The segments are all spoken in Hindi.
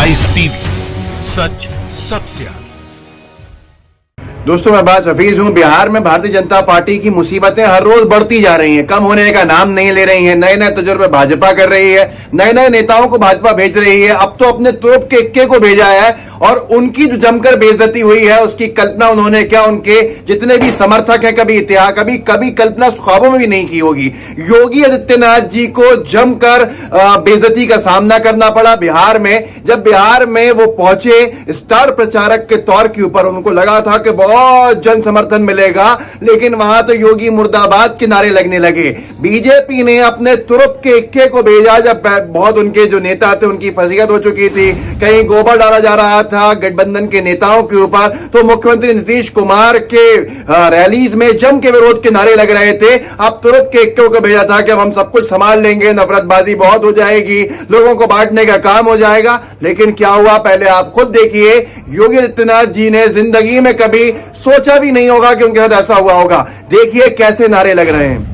राइज टीवी, सच सबसे आगे। दोस्तों मैं बात हफीज हूं। बिहार में भारतीय जनता पार्टी की मुसीबतें हर रोज बढ़ती जा रही हैं, कम होने का नाम नहीं ले रही हैं। नए नए तजुर्बे भाजपा कर रही है, नए नए नेताओं को भाजपा भेज रही है। अब तो अपने तुरुप के इक्के को भेजा है और उनकी जो जमकर बेइज्जती हुई है उसकी कल्पना उन्होंने क्या उनके जितने भी समर्थक हैं कभी इतिहास कभी कल्पना ख्वाबों में भी नहीं की होगी। योगी आदित्यनाथ जी को जमकर बेइज्जती का सामना करना पड़ा बिहार में। जब बिहार में वो पहुंचे स्टार प्रचारक के तौर के ऊपर, उनको लगा था कि बहुत जन समर्थन मिलेगा, लेकिन वहां तो योगी मुर्दाबाद के नारे लगने लगे। बीजेपी ने अपने तुरुप के इक्के को भेजा जब बहुत उनके जो नेता थे उनकी फजीहत हो चुकी थी, कहीं गोबर डाला जा रहा था गठबंधन के नेताओं के ऊपर, तो मुख्यमंत्री नीतीश कुमार के रैलीज में जम के विरोध के नारे लग रहे थे। अब तुरंत के इक्के को भेजा था कि अब हम सब कुछ संभाल लेंगे, नफरतबाजी बहुत हो जाएगी, लोगों को बांटने का काम हो जाएगा। लेकिन क्या हुआ पहले आप खुद देखिए। योगी आदित्यनाथ जी ने जिंदगी में कभी सोचा भी नहीं होगा कि उनके साथ ऐसा हुआ होगा। देखिए कैसे नारे लग रहे हैं।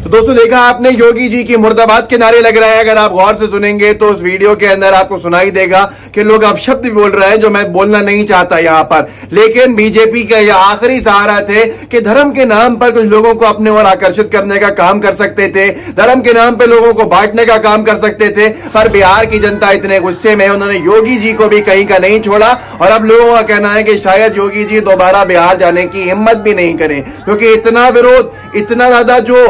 तो दोस्तों देखा आपने, योगी जी की मुर्दाबाद के नारे लग रहे हैं। अगर आप गौर से सुनेंगे तो उस वीडियो के अंदर आपको सुनाई देगा कि लोग अब शब्द भी बोल रहे हैं जो मैं बोलना नहीं चाहता यहां पर। लेकिन बीजेपी का यह आखिरी सहारा थे कि धर्म के नाम पर कुछ लोगों को अपने ओर आकर्षित करने का काम कर सकते थे, धर्म के नाम पर लोगों को बांटने का काम कर सकते थे। पर बिहार की जनता इतने गुस्से में, उन्होंने योगी जी को भी कहीं का नहीं छोड़ा। और अब लोगों का कहना है कि शायद योगी जी दोबारा बिहार जाने की हिम्मत भी नहीं करें, क्योंकि इतना विरोध, इतना ज्यादा जो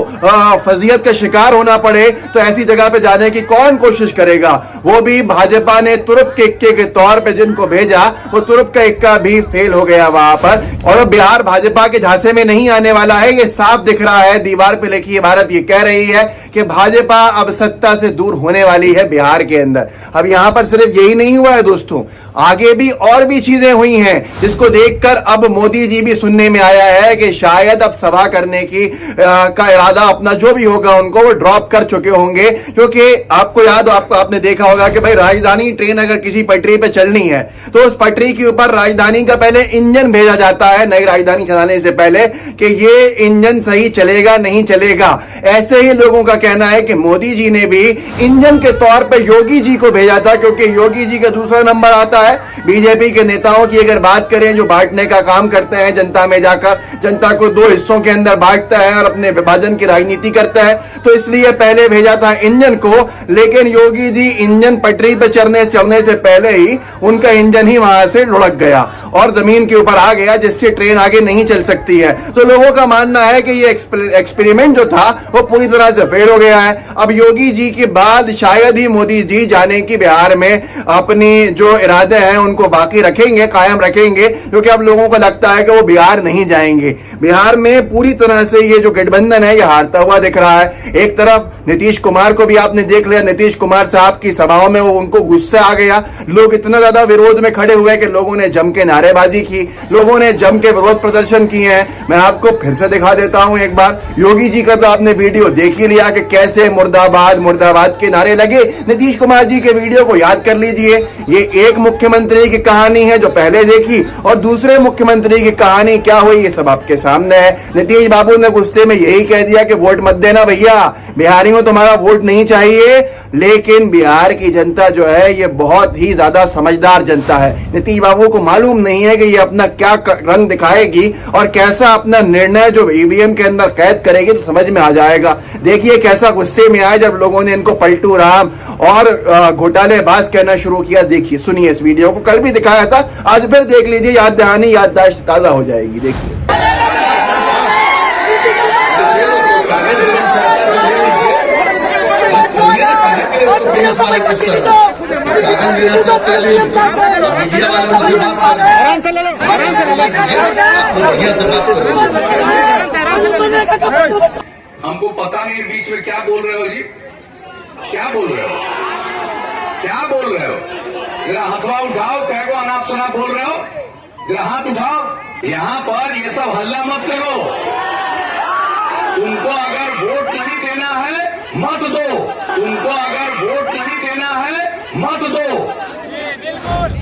फजीयत का शिकार होना पड़े तो ऐसी जगह पे जाने की कौन कोशिश करेगा। वो भी भाजपा ने तुरुप के इक्के के तौर पे जिनको भेजा, वो तुरुप का इक्का भी फेल हो गया वहां पर। और बिहार भाजपा के झांसे में नहीं आने वाला है, ये साफ दिख रहा है। दीवार पे लिखी भारत ये कह रही है कि भाजपा अब सत्ता से दूर होने वाली है बिहार के अंदर। अब यहां पर सिर्फ यही नहीं हुआ है दोस्तों, आगे भी और भी चीजें हुई हैं जिसको देखकर अब मोदी जी भी सुनने में आया है कि शायद अब सभा करने की का इरादा अपना जो भी होगा उनको वो ड्रॉप कर चुके होंगे। क्योंकि आपको याद हो, आपने देखा होगा कि भाई राजधानी ट्रेन अगर किसी पटरी पे चलनी है तो उस पटरी के ऊपर राजधानी का पहले इंजन भेजा जाता है नई राजधानी चलाने से पहले कि ये इंजन सही चलेगा नहीं चलेगा। ऐसे ही लोगों का कहना है कि मोदी जी ने भी इंजन के तौर पर योगी जी को भेजा था, क्योंकि योगी जी का दूसरा नंबर आता है। बीजेपी के नेताओं की अगर बात करें जो बांटने का काम करते हैं, जनता में जाकर जनता को दो हिस्सों के अंदर बांटता है और अपने विभाजन की राजनीति करता है, तो इसलिए पहले भेजा था इंजन को। लेकिन योगी जी इंजन पटरी पर चढ़ने से पहले ही उनका इंजन ही वहां से लुढ़क गया और जमीन के ऊपर आ गया, जिससे ट्रेन आगे नहीं चल सकती है। तो लोगों का मानना है कि ये एक्सपेरिमेंट जो था वो पूरी तरह से फेल हो गया है। अब योगी जी के बाद शायद ही मोदी जी जाने की बिहार में अपनी जो इरादे हैं उनको बाकी रखेंगे, कायम रखेंगे, क्योंकि अब लोगों को लगता है कि वो बिहार नहीं जाएंगे। बिहार में पूरी तरह से ये जो गठबंधन है ये हारता हुआ दिख रहा है। एक तरफ नीतीश कुमार को भी आपने देख लिया, नीतीश कुमार साहब की सभाओं में वो उनको गुस्सा आ गया। लोग इतना ज्यादा विरोध में खड़े हुए कि लोगों ने जम के नारेबाजी की, लोगों ने जम के विरोध प्रदर्शन किए हैं। मैं आपको फिर से दिखा देता हूं एक बार। योगी जी का तो आपने वीडियो देख ही लिया कि कैसे मुर्दाबाद मुर्दाबाद के नारे लगे। नीतीश कुमार जी के वीडियो को याद कर लीजिए। ये एक मुख्यमंत्री की कहानी है जो पहले देखी, और दूसरे मुख्यमंत्री की कहानी क्या हुई ये सब आपके सामने है। नीतीश बाबू ने गुस्से में यही कह दिया कि वोट मत देना भैया, बिहारियों तुम्हारा वोट नहीं चाहिए। लेकिन बिहार की जनता जो है ये बहुत ही ज्यादा समझदार जनता है। नीतीश बाबू को मालूम नहीं है कि ये अपना क्या रंग दिखाएगी और कैसा अपना निर्णय जो ईवीएम के अंदर कैद करेगी, तो समझ में आ जाएगा। देखिए कैसा गुस्से में आए जब लोगों ने इनको पलटू राम और घोटालेबाज कहना शुरू किया। देखिए सुनिए इस वीडियो को, कल भी दिखाया था, आज फिर देख लीजिए, याद दहानी याददाश्त ताजा हो जाएगी। देखिए हमको पता नहीं बीच में क्या बोल रहे हो जी, क्या बोल रहे हो? क्या बोल रहे हो? जरा हथवा उठाओ, कह को अनाप शनाप बोल रहे हो? जरा हाथ उठाओ। यहां पर ये सब हल्ला मत करो। तुमको अगर वोट नहीं देना है मत दो। तुमको अगर वोट नहीं देना है मत दो।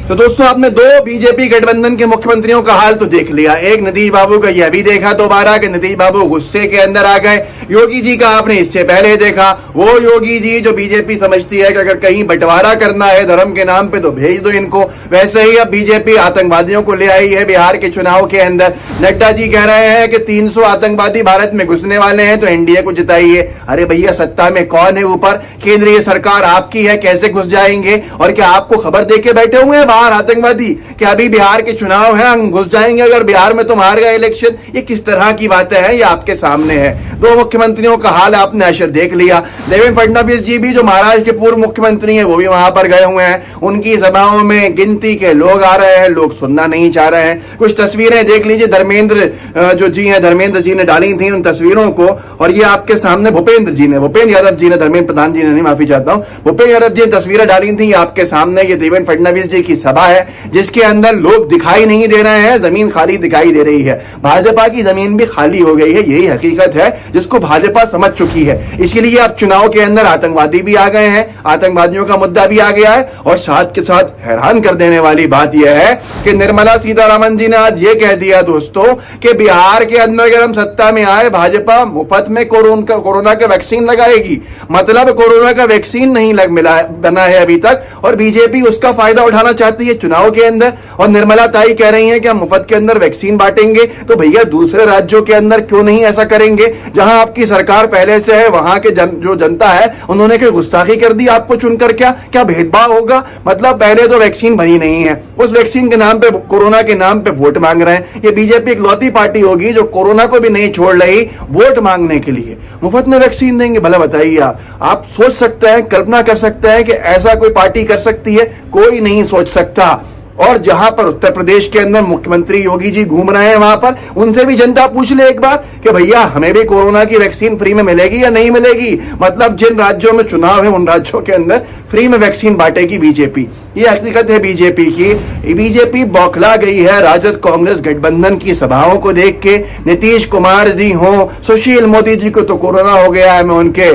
तो दोस्तों आपने दो बीजेपी गठबंधन के मुख्यमंत्रियों का हाल तो देख लिया। एक नीतीश बाबू का यह भी देखा दोबारा कि नीतीश बाबू गुस्से के अंदर आ गए। योगी जी का आपने इससे पहले देखा, वो योगी जी जो बीजेपी समझती है कि अगर कहीं बंटवारा करना है धर्म के नाम पे तो भेज दो इनको, वैसे ही अब बीजेपी आतंकवादियों को ले आई है बिहार के चुनाव के अंदर। नड्डा जी कह रहे हैं कि 300 आतंकवादी भारत में घुसने वाले हैं तो एनडीए को जिताइए। अरे भैया सत्ता में कौन है ऊपर? केंद्रीय सरकार आपकी है, कैसे घुस जाएंगे? और क्या आपको खबर देके बैठे हुए हैं बाहर आतंकवादी कि अभी बिहार के चुनाव है, हम घुस जाएंगे अगर बिहार में तुम हार गए इलेक्शन? ये किस तरह की बातें हैं? ये आपके सामने है। दो मुख्यमंत्रियों का हाल आपने अशर देख लिया। देवेंद्र फडणवीस जी भी जो महाराष्ट्र के पूर्व मुख्यमंत्री हैं वो भी वहां पर गए हुए हैं। उनकी सभाओं में गिनती के लोग आ रहे हैं, लोग सुनना नहीं चाह रहे हैं। कुछ तस्वीरें देख लीजिए, धर्मेंद्र जी ने डाली थी उन तस्वीरों को, और ये आपके सामने भूपेंद्र यादव जी ने, धर्मेंद्र प्रधान जी ने नहीं, माफी चाहता हूं, भूपेंद्र यादव जी ने तस्वीरें डाली थी आपके सामने। ये देवेंद्र फडणवीस जी की सभा है जिसके अंदर लोग दिखाई नहीं दे रहे हैं, जमीन खाली दिखाई दे रही है। भाजपा की जमीन भी खाली हो गई है, यही हकीकत है जिसको भाजपा समझ चुकी है। इसीलिए अब चुनाव के अंदर आतंकवादी भी आ गए हैं, आतंकवादियों का मुद्दा भी आ गया है। और साथ के साथ हैरान कर देने वाली बात यह है कि निर्मला सीतारमण जी ने आज ये कह दिया दोस्तों कि बिहार के अंदर अगर हम सत्ता में आए भाजपा मुफ्त में कोरोना का वैक्सीन लगाएगी। मतलब कोरोना का वैक्सीन नहीं बना है अभी तक, और बीजेपी उसका फायदा उठाना चाहती है चुनाव के अंदर। और निर्मला ताई कह रही हैं कि हम मुफ्त के अंदर वैक्सीन बांटेंगे। तो भैया दूसरे राज्यों के अंदर क्यों नहीं ऐसा करेंगे? जहां आपकी सरकार पहले से है, वहां के जो जनता है उन्होंने क्या गुस्ताखी कर दी आपको चुनकर? क्या भेदभाव होगा? मतलब पहले तो वैक्सीन बनी नहीं है, उस वैक्सीन के नाम पे, कोरोना के नाम पे वोट मांग रहे हैं। ये बीजेपी एक लौती पार्टी होगी जो कोरोना को भी नहीं छोड़ रही वोट मांगने के लिए। मुफ्त में वैक्सीन देंगे? भला बताइए आप सोच सकते हैं, कल्पना कर सकते हैं कि ऐसा कोई पार्टी कर सकती है? कोई नहीं सोच सकता। और जहां पर उत्तर प्रदेश के अंदर मुख्यमंत्री योगी जी घूम रहे हैं, वहां पर उनसे भी जनता पूछ ले एक बार कि भैया हमें भी कोरोना की वैक्सीन फ्री में मिलेगी या नहीं मिलेगी? मतलब जिन राज्यों में चुनाव है उन राज्यों के अंदर फ्री में वैक्सीन बांटेगी बीजेपी। ये हकीकत है बीजेपी की। बीजेपी बौखला गई है राजद कांग्रेस गठबंधन की सभाओं को देख के। नीतीश कुमार जी हो, सुशील मोदी जी को तो कोरोना हो गया है, मैं उनके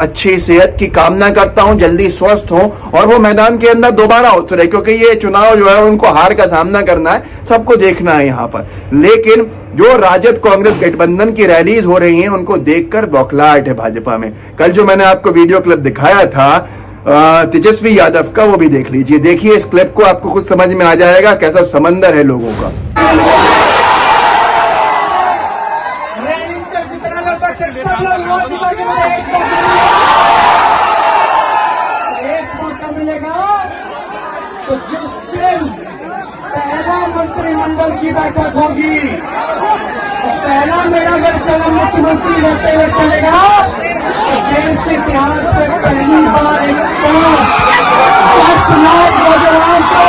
अच्छी सेहत की कामना करता हूं, जल्दी स्वस्थ हो और वो मैदान के अंदर दोबारा उतरे, क्योंकि ये चुनाव जो है उनको हार का सामना करना है, सबको देखना है यहाँ पर। लेकिन जो राजद कांग्रेस गठबंधन की रैलीज हो रही हैं उनको देखकर बौखलाहट है भाजपा में। कल जो मैंने आपको वीडियो क्लिप दिखाया था तेजस्वी यादव का, वो भी देख लीजिए। देखिए इस क्लिप को, आपको कुछ समझ में आ जाएगा कैसा समंदर है लोगों का। एक मौका मिलेगा तो जिस दिन पहला मंत्रिमंडल की बैठक होगी तो पहला मेरा गठबंधन मुख्यमंत्री रहते हुए चलेगा तो देश के इतिहास में पहली बार एक साथ 10 लाख नौजवान को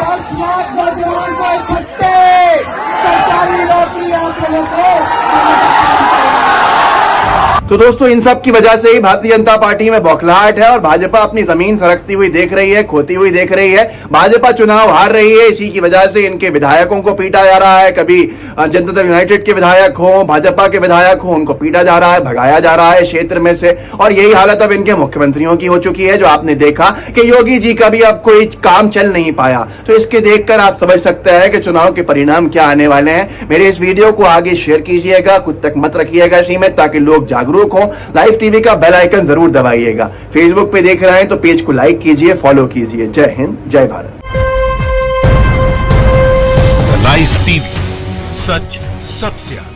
10 लाख नौजवान को इकट्ठे सरकारी नौकरी हासिल तो दोस्तों इन सब की वजह से ही भारतीय जनता पार्टी में बौखलाहट है और भाजपा अपनी जमीन सरकती हुई देख रही है, खोती हुई देख रही है। भाजपा चुनाव हार रही है, इसी की वजह से इनके विधायकों को पीटा जा रहा है। कभी जनता दल यूनाइटेड के विधायक हो, भाजपा के विधायक हो, उनको पीटा जा रहा है, भगाया जा रहा है क्षेत्र में से। और यही हालत अब इनके मुख्यमंत्रियों की हो चुकी है, जो आपने देखा कि योगी जी का भी अब कोई काम चल नहीं पाया। तो इसके देखकर आप समझ सकते हैं कि चुनाव के परिणाम क्या आने वाले हैं। मेरे इस वीडियो को आगे शेयर कीजिएगा, खुद तक मत रखिएगा सीमित, ताकि लोग जागरूक हो। लाइव टीवी का बेल आइकन जरूर दबाइएगा। फेसबुक पे देख रहे हैं तो पेज को लाइक कीजिए, फॉलो कीजिए। जय हिंद, जय भारत। लाइव टीवी, सच सबसे आगे।